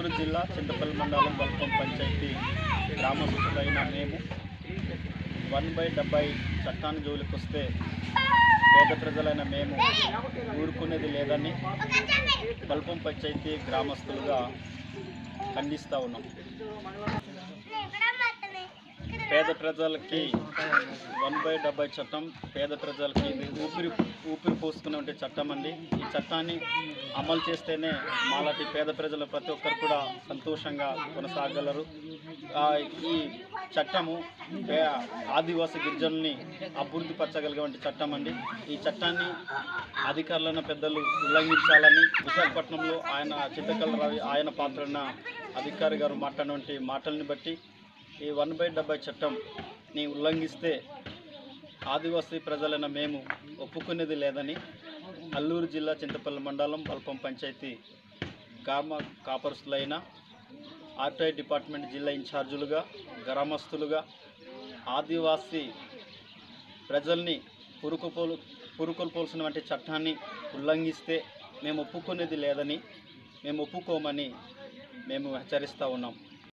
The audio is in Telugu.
అల్లూరు జిల్లా చింతపల్లి మండలం బల్పం పంచాయతీ గ్రామస్తులైన మేము 1/70 చట్టాన్ని జోలికొస్తే పేద ప్రజలైన మేము ఊరుకునేది లేదని బల్పం పంచాయతీ గ్రామస్తులుగా ఖండిస్తూ ఉన్నాం. పేద ప్రజలకి 1/70 చట్టం పేద ప్రజలకి ఇది ఊపిరి పోసుకునే చట్టం అండి. ఈ చట్టాన్ని అమలు చేస్తేనే మాలాంటి పేద ప్రజలు ప్రతి ఒక్కరు కూడా సంతోషంగా కొనసాగలరు. ఈ చట్టము ఆదివాసీ గిరిజనుల్ని అభివృద్ధి పరచగలిగే చట్టం అండి. ఈ చట్టాన్ని అధికారులైన పెద్దలు ఉల్లంఘించాలని విశాఖపట్నంలో ఆయన చింతకల్ల రవి ఆయన పాత్రన్న అధికారి గారు మాట్లాడినటువంటి మాటల్ని బట్టి ఈ 1/70 చట్టంని ఉల్లంఘిస్తే ఆదివాసీ ప్రజలైన మేము ఒప్పుకునేది లేదని అల్లూరు జిల్లా చింతపల్లి మండలం బల్పం పంచాయతీ గ్రామ కాపరుస్తులైన ఆర్టీఐ డిపార్ట్మెంట్ జిల్లా ఇన్ఛార్జీలుగా గ్రామస్తులుగా ఆదివాసీ ప్రజల్ని పురుకొల్పోల్సిన చట్టాన్ని ఉల్లంఘిస్తే మేము ఒప్పుకునేది లేదని మేము ఒప్పుకోమని మేము హెచ్చరిస్తూ ఉన్నాం.